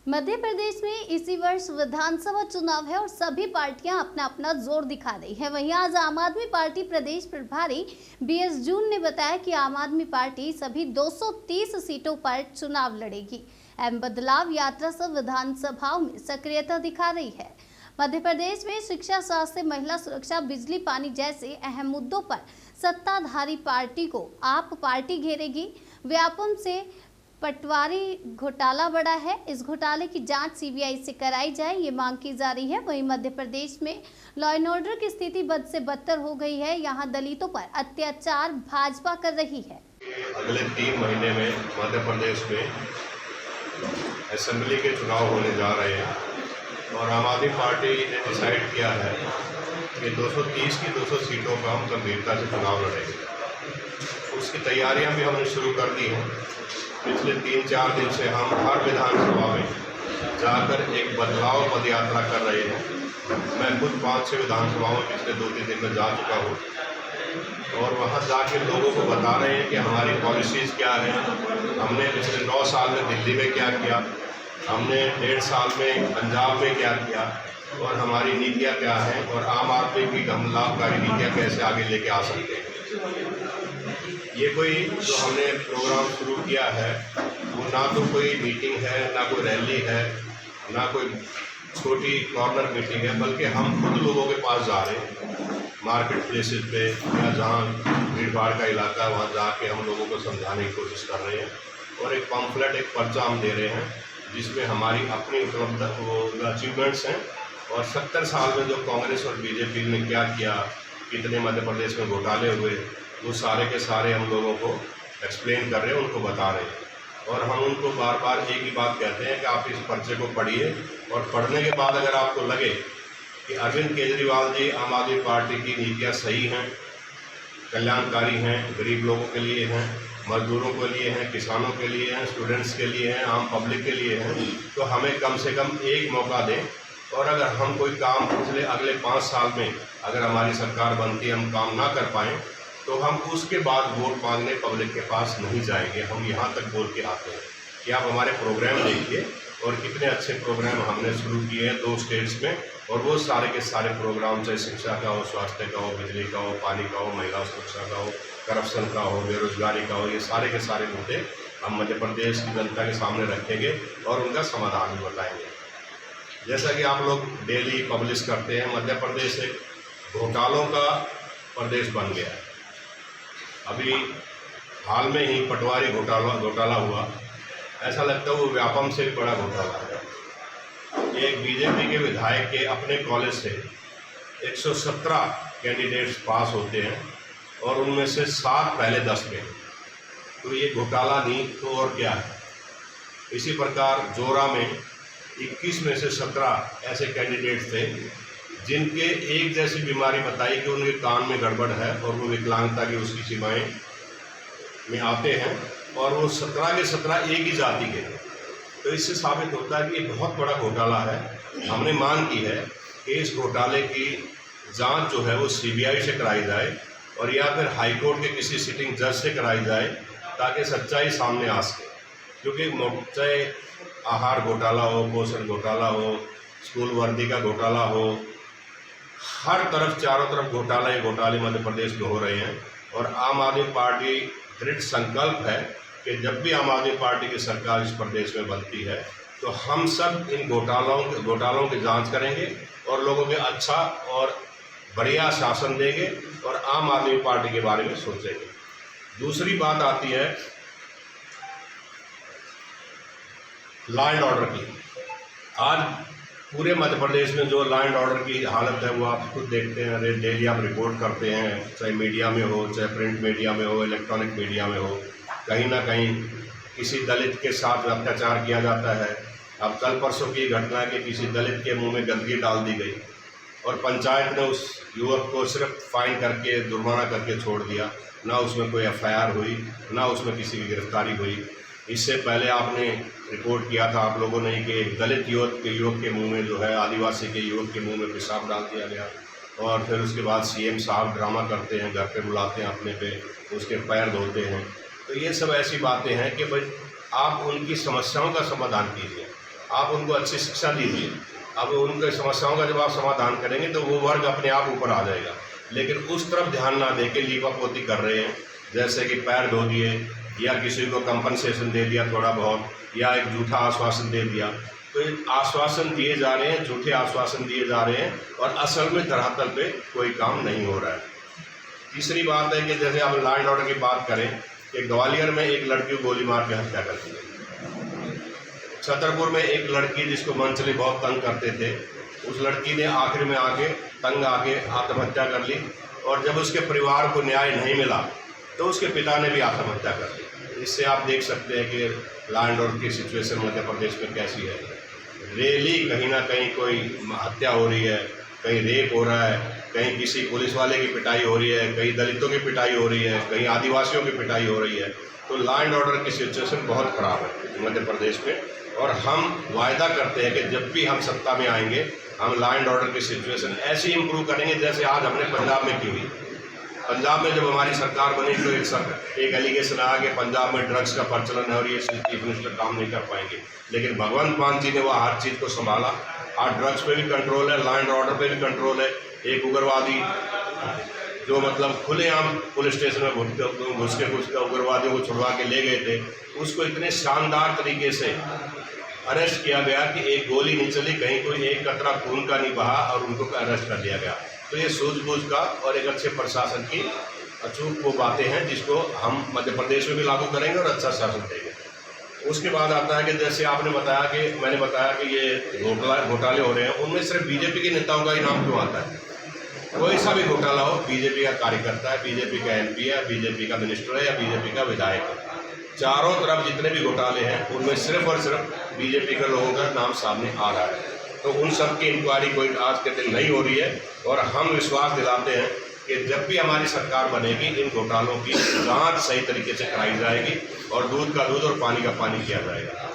मध्य प्रदेश में इसी वर्ष विधानसभा चुनाव है और सभी पार्टियां अपना अपना जोर दिखा रही है। वहीं आज आम आदमी पार्टी प्रदेश प्रभारी बीएस जून ने बताया कि आम आदमी पार्टी सभी 230 सीटों पर चुनाव लड़ेगी एवं बदलाव यात्रा से विधानसभाओं में सक्रियता दिखा रही है। मध्य प्रदेश में शिक्षा, स्वास्थ्य, महिला सुरक्षा, बिजली, पानी जैसे अहम मुद्दों पर सत्ताधारी पार्टी को आप पार्टी घेरेगी। व्यापम से पटवारी घोटाला बढ़ा है, इस घोटाले की जांच सीबीआई से कराई जाए, ये मांग की जा रही है। वहीं मध्य प्रदेश में लॉ एंड ऑर्डर की स्थिति बद से बदतर हो गई है। यहां दलितों पर अत्याचार भाजपा कर रही है। अगले 3 महीने में मध्य प्रदेश में असेंबली के चुनाव होने जा रहे हैं और आम आदमी पार्टी ने डिसाइड किया है कि 230 की 200 सीटों का हम गंभीरता से चुनाव लड़ेंगे। उसकी तैयारियां भी हमने शुरू कर दी हैं। पिछले 3-4 दिन से हम हर विधानसभा में जाकर एक बदलाव पद यात्रा कर रहे हैं। मैं खुद 5-6 विधानसभाओं में पिछले 2-3 दिन में जा चुका हूँ और वहाँ जाके लोगों को बता रहे हैं कि हमारी पॉलिसीज़ क्या हैं। हमने पिछले 9 साल में दिल्ली में क्या किया, हमने 1.5 साल में पंजाब में क्या किया और हमारी नीतियाँ क्या हैं और आम आदमी की हम लाभकारी नीतियाँ कैसे आगे लेके आ सकते हैं। ये कोई जो हमने प्रोग्राम शुरू किया है वो ना तो कोई मीटिंग है, ना कोई रैली है, ना कोई छोटी कॉर्नर मीटिंग है, बल्कि हम खुद लोगों के पास जा रहे हैं मार्केट प्लेसेस पे या जहाँ भीड़ भाड़ का इलाका है वहाँ जाके हम लोगों को समझाने की कोशिश कर रहे हैं और एक पम्फलेट, एक पर्चा हम दे रहे हैं जिसमें हमारी अपनी उपलब्ध वो अचीवमेंट्स हैं और 70 साल में जो कांग्रेस और बीजेपी ने क्या किया, कितने मध्य प्रदेश में घोटाले हुए, वो सारे के सारे हम लोगों को एक्सप्लेन कर रहे हैं, उनको बता रहे हैं। और हम उनको बार बार एक ही बात कहते हैं कि आप इस पर्चे को पढ़िए और पढ़ने के बाद अगर आपको लगे कि अरविंद केजरीवाल जी आम आदमी पार्टी की नीतियाँ सही हैं, कल्याणकारी हैं, गरीब लोगों के लिए हैं, मजदूरों के लिए हैं, किसानों के लिए हैं, स्टूडेंट्स के लिए हैं, आम पब्लिक के लिए हैं, तो हमें कम से कम एक मौका दें। और अगर हम कोई काम पिछले अगले 5 साल में अगर हमारी सरकार बनती हम काम ना कर पाएँ तो हम उसके बाद वोट मांगने पब्लिक के पास नहीं जाएंगे। हम यहाँ तक बोल के आते हैं कि आप हमारे प्रोग्राम देखिए और कितने अच्छे प्रोग्राम हमने शुरू किए हैं 2 स्टेट्स में और वो सारे के सारे प्रोग्राम चाहे शिक्षा का हो, स्वास्थ्य का हो, बिजली का हो, पानी का हो, महिला सुरक्षा का हो, करप्शन का हो, बेरोजगारी का हो, ये सारे के सारे मुद्दे हम मध्य प्रदेश की जनता के सामने रखेंगे और उनका समाधान भी बताएंगे। जैसा कि आप लोग डेली पब्लिश करते हैं, मध्य प्रदेश एक घोटालों का प्रदेश बन गया है। अभी हाल में ही पटवारी घोटाला हुआ, ऐसा लगता है वो व्यापम से बड़ा घोटाला है। एक बीजेपी के विधायक के अपने कॉलेज से 117 कैंडिडेट्स पास होते हैं और उनमें से 7 पहले 10 में, तो ये घोटाला नहीं तो और क्या है। इसी प्रकार जोरा में 21 में से 17 ऐसे कैंडिडेट्स थे जिनके एक जैसी बीमारी बताई कि उनके कान में गड़बड़ है और वो विकलांगता की उसकी सीमाएँ में आते हैं और वो 17 के 17 एक ही जाति के। तो इससे साबित होता है कि ये बहुत बड़ा घोटाला है। हमने मांग की है कि इस घोटाले की जांच जो है वो सीबीआई से कराई जाए और या फिर हाईकोर्ट के किसी सिटिंग जज से कराई जाए ताकि सच्चाई सामने आ सके। क्योंकि चाहे आहार घोटाला हो, पोषण घोटाला हो, स्कूल वर्दी का घोटाला हो, हर तरफ चारों तरफ घोटाले मध्य प्रदेश में हो रहे हैं और आम आदमी पार्टी दृढ़ संकल्प है कि जब भी आम आदमी पार्टी की सरकार इस प्रदेश में बनती है तो हम सब इन घोटालों की जांच करेंगे और लोगों के अच्छा और बढ़िया शासन देंगे और आम आदमी पार्टी के बारे में सोचेंगे। दूसरी बात आती है लॉ एंड ऑर्डर की। आज पूरे मध्य प्रदेश में जो लॉ एंड ऑर्डर की हालत है वो आप खुद देखते हैं, डेली आप रिपोर्ट करते हैं, चाहे मीडिया में हो, चाहे प्रिंट मीडिया में हो, इलेक्ट्रॉनिक मीडिया में हो, कहीं ना कहीं किसी दलित के साथ अत्याचार किया जाता है। अब कल परसों की घटना है कि किसी दलित के मुंह में गंदगी डाल दी गई और पंचायत ने उस युवक को सिर्फ फाइन करके जुर्माना करके छोड़ दिया, ना उसमें कोई एफआईआर हुई, ना उसमें किसी की गिरफ्तारी हुई। इससे पहले आपने रिपोर्ट किया था आप लोगों ने कि एक दलित युवक के मुंह में जो है, आदिवासी के युवक के मुंह में पेशाब डाल दिया गया और फिर उसके बाद सीएम साहब ड्रामा करते हैं, घर पे बुलाते हैं अपने पे, उसके पैर धोते हैं। तो ये सब ऐसी बातें हैं कि भाई आप उनकी समस्याओं का समाधान कीजिए। आप उनको अच्छी शिक्षा दीजिए। अब उनके समस्याओं का जब आप समाधान करेंगे तो वो वर्ग अपने आप ऊपर आ जाएगा। लेकिन उस तरफ ध्यान ना दे के लीपापोती कर रहे हैं, जैसे कि पैर धो दिए या किसी को कंपनसेशन दे दिया थोड़ा बहुत, या एक झूठा आश्वासन दे दिया। तो ये आश्वासन दिए जा रहे हैं, झूठे आश्वासन दिए जा रहे हैं और असल में धरातल पे कोई काम नहीं हो रहा है। तीसरी बात है कि जैसे आप लॉ एंड ऑर्डर की बात करें कि ग्वालियर में एक लड़की को गोली मार के हत्या कर दी। छतरपुर में एक लड़की जिसको मंचली बहुत तंग करते थे, उस लड़की ने आखिर में आके तंग आके आत्महत्या कर ली, और जब उसके परिवार को न्याय नहीं मिला तो उसके पिता ने भी आत्महत्या कर ली। इससे आप देख सकते हैं कि लॉ एंड ऑर्डर की सिचुएशन मध्य प्रदेश में कैसी है। रेली कहीं ना कहीं कोई हत्या हो रही है, कहीं रेप हो रहा है, कहीं किसी पुलिस वाले की पिटाई हो रही है, कहीं दलितों की पिटाई हो रही है, कहीं आदिवासियों की पिटाई हो रही है। तो लॉ एंड ऑर्डर की सिचुएशन बहुत ख़राब है मध्य प्रदेश में, और हम वायदा करते हैं कि जब भी हम सत्ता में आएंगे हम लॉ एंड ऑर्डर की सिचुएशन ऐसी इम्प्रूव करेंगे जैसे आज हमने पंजाब में की हुई। पंजाब में जब हमारी सरकार बनी तो एक एलिगेशन आया कि पंजाब में ड्रग्स का प्रचलन है और ये चीफ मिनिस्टर काम नहीं कर पाएंगे, लेकिन भगवंत मान जी ने वह हर चीज़ को संभाला। आज ड्रग्स पे भी कंट्रोल है, लॉ एंड ऑर्डर पे भी कंट्रोल है। एक उग्रवादी जो मतलब खुलेआम पुलिस स्टेशन में घुस के उग्रवादियों को छुड़वा के ले गए थे, उसको इतने शानदार तरीके से अरेस्ट किया गया कि एक गोली नहीं चली, कहीं कोई एक कतरा खून का नहीं बहा और उनको अरेस्ट कर दिया गया। तो ये सूझबूझ का और एक अच्छे प्रशासन की अचूक वो बातें हैं जिसको हम मध्य प्रदेश में भी लागू करेंगे और अच्छा शासन देंगे। उसके बाद आता है कि जैसे आपने बताया कि मैंने बताया कि ये घोटाले हो रहे हैं, उनमें सिर्फ बीजेपी के नेताओं का ही नाम क्यों आता है? कोई सा भी घोटाला हो, बीजेपी का कार्यकर्ता है, बीजेपी का एमपी है, बीजेपी का मिनिस्टर है या बीजेपी का विधायक है, चारों तरफ जितने भी घोटाले हैं उनमें सिर्फ और सिर्फ बीजेपी के लोगों का नाम सामने आ रहा है। तो उन सब की इंक्वायरी कोई आज के दिन नहीं हो रही है, और हम विश्वास दिलाते हैं कि जब भी हमारी सरकार बनेगी इन घोटालों की जांच सही तरीके से कराई जाएगी और दूध का दूध और पानी का पानी किया जाएगा।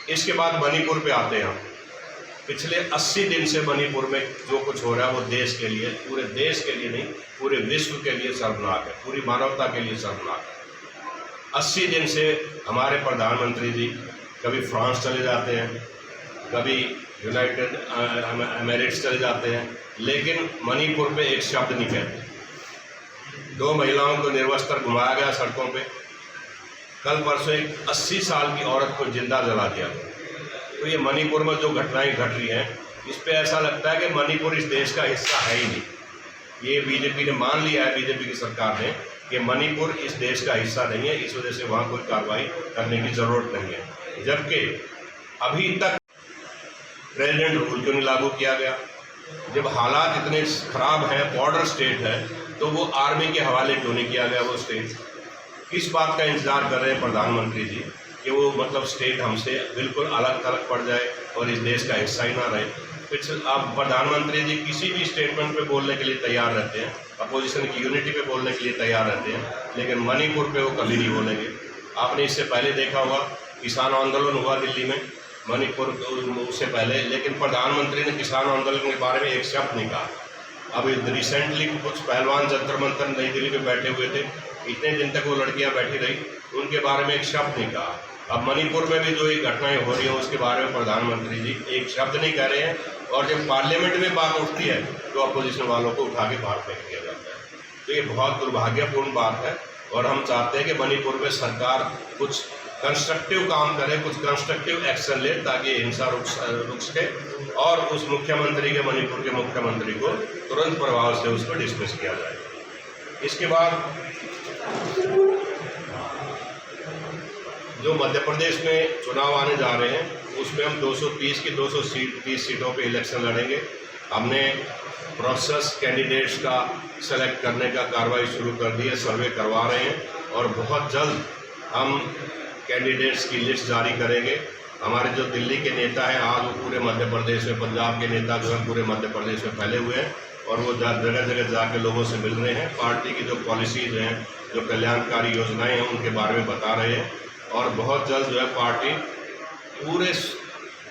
इसके बाद मणिपुर पे आते हैं हम। पिछले 80 दिन से मणिपुर में जो कुछ हो रहा है वो देश के लिए, पूरे देश के लिए नहीं, पूरे विश्व के लिए शर्मनाक है, पूरी मानवता के लिए शर्मनाक है। 80 दिन से हमारे प्रधानमंत्री जी कभी फ्रांस चले जाते हैं, कभी यूनाइटेड अमेरिट्स चले जाते हैं, लेकिन मणिपुर पे एक शब्द नहीं कहते। 2 महिलाओं को निर्वस्त्र घुमाया गया सड़कों पे। कल परसों एक 80 साल की औरत को जिंदा जला दिया। तो ये मणिपुर में जो घटनाएं घट रही हैं, इस पे ऐसा लगता है कि मणिपुर इस देश का हिस्सा है ही नहीं। ये बीजेपी ने मान लिया है, बीजेपी की सरकार ने, कि मणिपुर इस देश का हिस्सा नहीं है, इस वजह से वहाँ कोई कार्रवाई करने की ज़रूरत नहीं है। जबकि अभी तक प्रेसिडेंट रूल क्यों नहीं लागू किया गया? जब हालात इतने ख़राब हैं, बॉर्डर स्टेट है, तो वो आर्मी के हवाले क्यों नहीं किया गया? वो स्टेट किस बात का इंतज़ार कर रहे हैं प्रधानमंत्री जी कि वो मतलब स्टेट हमसे बिल्कुल अलग थलग पड़ जाए और इस देश का हिस्सा ही ना रहे? फिर आप प्रधानमंत्री जी किसी भी स्टेटमेंट पे बोलने के लिए तैयार रहते हैं, अपोजिशन की यूनिटी पे बोलने के लिए तैयार रहते हैं, लेकिन मणिपुर पे वो कभी नहीं बोलेंगे। आपने इससे पहले देखा होगा किसान आंदोलन हुआ दिल्ली में, मणिपुर उससे पहले, लेकिन प्रधानमंत्री ने किसान आंदोलन के बारे में एक शब्द नहीं कहा। अभी रिसेंटली कुछ पहलवान जंतर मंतर नई दिल्ली में बैठे हुए थे, इतने दिन तक वो लड़कियां बैठी रही, उनके बारे में एक शब्द नहीं कहा। अब मणिपुर में भी जो ये घटनाएं हो रही हैं उसके बारे में प्रधानमंत्री जी एक शब्द नहीं कह रहे हैं, और जब पार्लियामेंट में बात उठती है तो अपोजिशन वालों को उठा के बाहर फेंक दिया जाता है। तो ये बहुत दुर्भाग्यपूर्ण बात है, और हम चाहते हैं कि मणिपुर में सरकार कुछ कंस्ट्रक्टिव काम करे, कुछ कंस्ट्रक्टिव एक्शन ले, ताकि हिंसा रुक सके और उस मुख्यमंत्री के, मणिपुर के मुख्यमंत्री को तुरंत प्रभाव से उसको डिसमिस किया जाए। इसके बाद जो मध्य प्रदेश में चुनाव आने जा रहे हैं उसमें हम 230 की 230 सीटों पे इलेक्शन लड़ेंगे। हमने प्रोसेस कैंडिडेट्स का सेलेक्ट करने का कार्रवाई शुरू कर दी है, सर्वे करवा रहे हैं, और बहुत जल्द हम कैंडिडेट्स की लिस्ट जारी करेंगे। हमारे जो दिल्ली के नेता हैं आज वो पूरे मध्य प्रदेश में, पंजाब के नेता जो है पूरे मध्य प्रदेश में फैले हुए हैं, और वो जगह जगह जाके लोगों से मिल रहे हैं, पार्टी की जो पॉलिसीज़ हैं, जो कल्याणकारी योजनाएं हैं उनके बारे में बता रहे हैं, और बहुत जल्द जो है पार्टी पूरे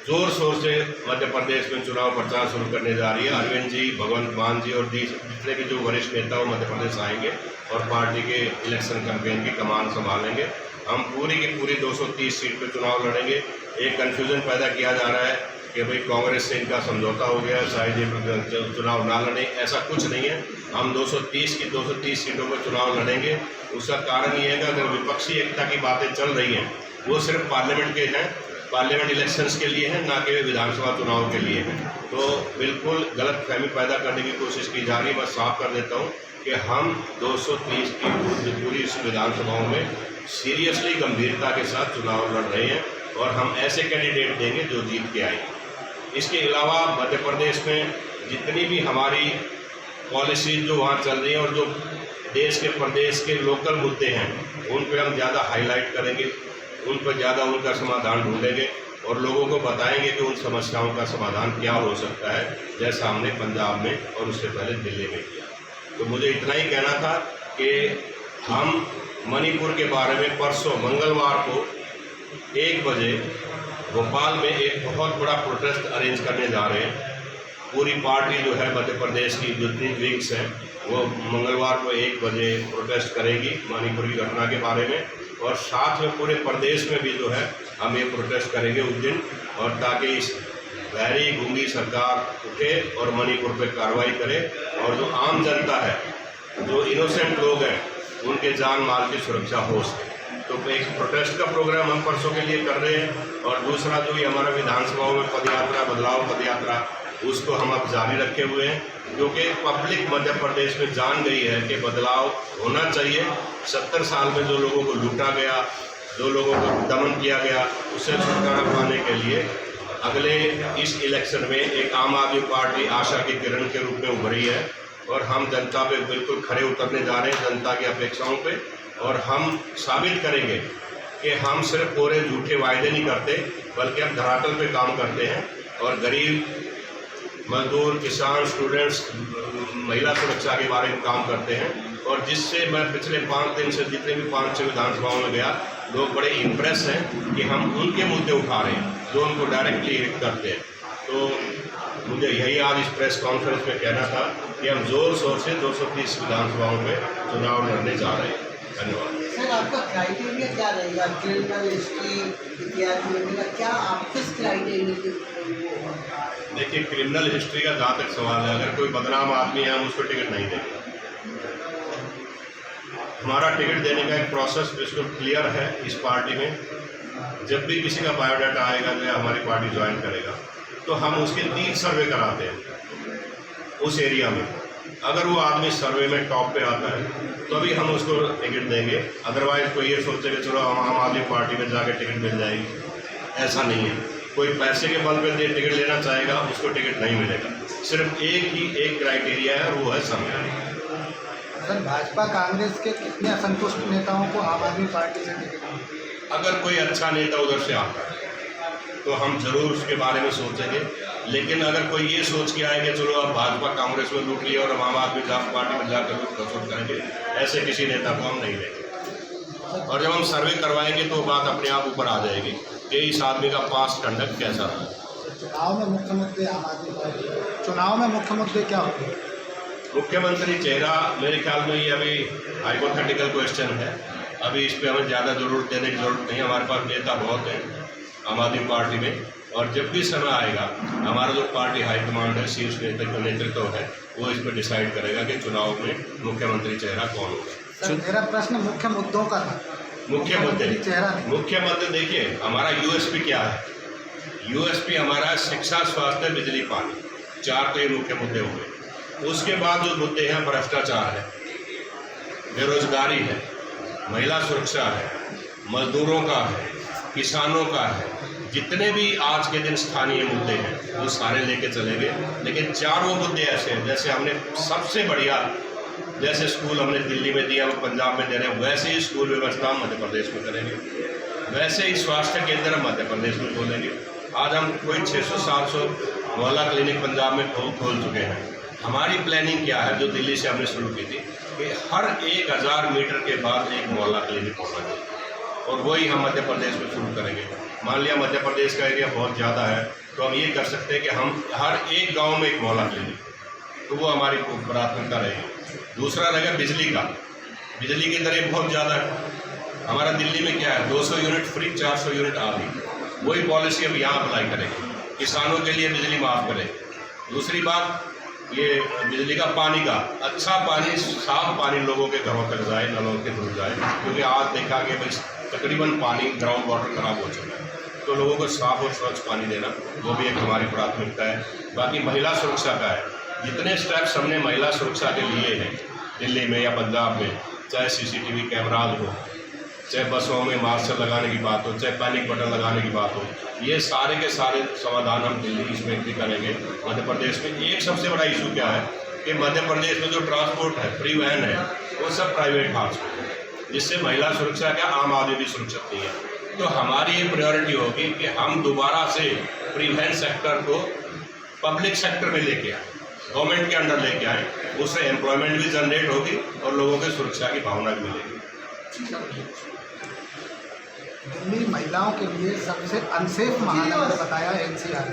जोर शोर से मध्य प्रदेश में चुनाव प्रचार शुरू करने जा रही है। अरविंद जी, भगवंत मान जी और जितने भी जो वरिष्ठ नेता वो मध्य प्रदेश आएंगे और पार्टी के इलेक्शन कैंपेन की कमान संभालेंगे। हम पूरी की पूरी 230 सीट पे चुनाव लड़ेंगे। एक कन्फ्यूज़न पैदा किया जा रहा है कि भाई कांग्रेस से इनका समझौता हो गया, शायद ये चुनाव ना लड़े, ऐसा कुछ नहीं है। हम 230 की 230 सीटों पर चुनाव लड़ेंगे। उसका कारण ये है कि अगर विपक्षी एकता की बातें चल रही हैं, वो सिर्फ पार्लियामेंट के हैं, पार्लियामेंट इलेक्शंस के लिए हैं, ना कि विधानसभा चुनाव के लिए हैं। तो बिल्कुल गलत फहमी पैदा करने की कोशिश की जा रही है। मैं साफ कर देता हूँ कि हम 230 की पूरी इस विधानसभाओं में सीरियसली गंभीरता के साथ चुनाव लड़ रहे हैं और हम ऐसे कैंडिडेट देंगे जो जीत के आएंगे। इसके अलावा मध्य प्रदेश में जितनी भी हमारी पॉलिसीज जो वहाँ चल रही हैं और जो देश के प्रदेश के लोकल मुद्दे हैं, उन पर हम ज़्यादा हाईलाइट करेंगे, उन पर ज़्यादा उनका समाधान ढूंढेंगे और लोगों को बताएंगे कि उन समस्याओं का समाधान क्या हो सकता है, जैसा हमने पंजाब में और उससे पहले दिल्ली में किया। तो मुझे इतना ही कहना था कि हम मणिपुर के बारे में परसों मंगलवार को 1 बजे भोपाल में एक बहुत बड़ा प्रोटेस्ट अरेंज करने जा रहे हैं। पूरी पार्टी जो है मध्य प्रदेश की जितनी विंग्स हैं वो मंगलवार को 1 बजे प्रोटेस्ट करेगी मणिपुर की घटना के बारे में, और साथ में पूरे प्रदेश में भी जो है हम ये प्रोटेस्ट करेंगे उस दिन, और ताकि इस बहरी गूंगी सरकार उठे और मणिपुर पे कार्रवाई करे और जो आम जनता है, जो इनोसेंट लोग हैं, उनके जान माल की सुरक्षा हो सके। तो एक प्रोटेस्ट का प्रोग्राम हम परसों के लिए कर रहे हैं, और दूसरा जो ये हमारा विधानसभाओं में पदयात्रा, बदलाव पदयात्रा, उसको हम अब जारी रखे हुए हैं, क्योंकि पब्लिक मध्य प्रदेश में जान गई है कि बदलाव होना चाहिए। 70 साल में जो लोगों को लूटा गया, जो लोगों को दमन किया गया, उससे छुटकारा पाने के लिए अगले इस इलेक्शन में एक आम आदमी पार्टी आशा की किरण के रूप में उभरी है, और हम जनता पे बिल्कुल खरे उतरने जा रहे हैं, जनता की अपेक्षाओं पे, और हम साबित करेंगे कि हम सिर्फ पूरे झूठे वायदे नहीं करते, बल्कि हम धरातल पे काम करते हैं और गरीब, मजदूर, किसान, स्टूडेंट्स, महिला सुरक्षा के बारे में काम करते हैं। और जिससे मैं पिछले 5 दिन से जितने भी 5-6 विधानसभाओं में गया, लोग बड़े इम्प्रेस हैं कि हम उनके मुद्दे उठा रहे हैं जो उनको डायरेक्टली हिट करते हैं। तो मुझे यही आज इस प्रेस कॉन्फ्रेंस में कहना था कि हम ज़ोर शोर से 230 विधानसभाओं में चुनाव लड़ने जा रहे हैं। धन्यवाद। सर, आपका क्राइटेरिया क्या रहेगा? क्रिमिनल हिस्ट्री इत्यादि मिलेगा क्या? आप किस क्राइटेरिया के? देखिए, क्रिमिनल हिस्ट्री का जहाँ तक सवाल है, अगर कोई बदनाम आदमी है हम उसको टिकट नहीं देंगे। हमारा टिकट देने का एक प्रोसेस बिल्कुल क्लियर है इस पार्टी में। जब भी किसी का बायोडाटा आएगा जो हमारी पार्टी ज्वाइन करेगा, तो हम उसके 3 सर्वे कराते हैं उस एरिया में। अगर वो आदमी सर्वे में टॉप पे आता है तो अभी हम उसको टिकट देंगे। अदरवाइज कोई ये सोचे कि चलो हम आम आदमी पार्टी में जाकर टिकट मिल जाएगी, ऐसा नहीं है। कोई पैसे के बल पे टिकट लेना चाहेगा, उसको टिकट नहीं मिलेगा। सिर्फ एक क्राइटेरिया है, और वो है समय। सर, भाजपा कांग्रेस के कितने असंतुष्ट नेताओं को आम आदमी पार्टी से टिकट? अगर कोई अच्छा नेता उधर से आता है तो हम जरूर उसके बारे में सोचेंगे, लेकिन अगर कोई ये सोच के आए कि चलो अब भाजपा कांग्रेस में लूट लिया और हम आम आदमी पार्टी में जाकर लूट खसोट करेंगे, ऐसे किसी नेता को हम नहीं लेंगे। और जब हम सर्वे करवाएंगे तो बात अपने आप ऊपर आ जाएगी कि इस आदमी का पास्ट कंडक्ट कैसा रहा। चुनाव में मुख्य मुद्दे आम आदमी पार्टी, चुनाव में मुख्य मुद्दे क्या होंगे? मुख्यमंत्री चेहरा, मेरे ख्याल में ये अभी हाइपोथेटिकल क्वेश्चन है, अभी इस पर हमें ज़्यादा जरूरत देने की जरूरत नहीं है। हमारे पास नेता बहुत हैं आम आदमी पार्टी में, और जब भी समय आएगा हमारा जो पार्टी हाईकमांड है, शीर्ष नेतृत्व है, वो इस पर डिसाइड करेगा कि चुनाव में मुख्यमंत्री चेहरा कौन होगा। सर, मेरा प्रश्न मुख्य मुद्दों का था। मुख्य मुद्दे चेहरा देखिए, हमारा यूएसपी क्या है? यूएसपी हमारा शिक्षा, स्वास्थ्य, बिजली, पानी, 4 तो ये मुख्य मुद्दे होंगे। उसके बाद जो मुद्दे हैं, भ्रष्टाचार है, बेरोजगारी है, महिला सुरक्षा है, मजदूरों का है, किसानों का है, जितने भी आज के दिन स्थानीय मुद्दे हैं वो सारे लेके चलेंगे। लेकिन 4 वो मुद्दे ऐसे हैं, जैसे हमने सबसे बढ़िया, जैसे स्कूल हमने दिल्ली में दिया वो पंजाब में दे रहे हैं, वैसे ही स्कूल व्यवस्था हम मध्य प्रदेश में करेंगे, वैसे ही स्वास्थ्य केंद्र हम मध्य प्रदेश में खोलेंगे। आज हम कोई 600-700 मोहल्ला क्लिनिक पंजाब में खोल चुके हैं। हमारी प्लानिंग क्या है, जो दिल्ली से हमने शुरू की थी, कि हर 1000 मीटर के बाद एक मोहल्ला क्लिनिक होना चाहिए, और वही हम मध्य प्रदेश में शुरू करेंगे। मान लिया मध्य प्रदेश का एरिया बहुत ज़्यादा है, तो हम ये कर सकते हैं कि हम हर एक गांव में एक मोहल्ला क्लिनिक, तो वो हमारी प्राथमिकता रहेगी। दूसरा रहेगा बिजली का। बिजली की दरें बहुत ज़्यादा है, हमारा दिल्ली में क्या है, 200 यूनिट फ्री, 400 यूनिट आधी। वही पॉलिसी अब यहाँ अप्लाई करेंगे, किसानों के लिए बिजली माफ़ करेंगे। दूसरी बात, ये बिजली का पानी का अच्छा पानी, साफ पानी लोगों के घरों तक जाए, नलों के थ्रू जाए, क्योंकि आज देखा कि भाई तकरीबन पानी ग्राउंड वाटर खराब हो चुका है, तो लोगों को साफ और स्वच्छ पानी देना वो भी एक हमारी प्राथमिकता है। बाकी महिला सुरक्षा का है, जितने स्टेप्स हमने महिला सुरक्षा के लिए हैं दिल्ली में या पंजाब में, चाहे CCTV कैमराज हो, चाहे बसों में मार्शल लगाने की बात हो, चाहे पैनिक बटन लगाने की बात हो, ये सारे के सारे समाधान हम दिल्ली इसमें भी करेंगे। मध्य प्रदेश में एक सबसे बड़ा इशू क्या है कि मध्य प्रदेश में जो ट्रांसपोर्ट है, परिवहन है, वो सब प्राइवेट हाथ में है, जिससे महिला सुरक्षा क्या, आम आदमी भी सुरक्षित नहीं है। तो हमारी ये प्रायोरिटी होगी कि हम दोबारा से परिवहन सेक्टर को पब्लिक सेक्टर में लेके आए, गवर्नमेंट के अंडर लेके आए, उससे एम्प्लॉयमेंट भी जनरेट होगी और लोगों के सुरक्षा की भावना भी मिलेगी। दिल्ली महिलाओं के लिए सबसे अनसेफ महानगर बताया NCR।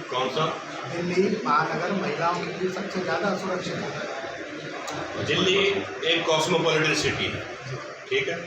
कौन सा? दिल्ली महानगर महिलाओं के लिए सबसे ज़्यादा असुरक्षित है। दिल्ली एक कॉस्मोपॉलिटन सिटी है, ठीक है।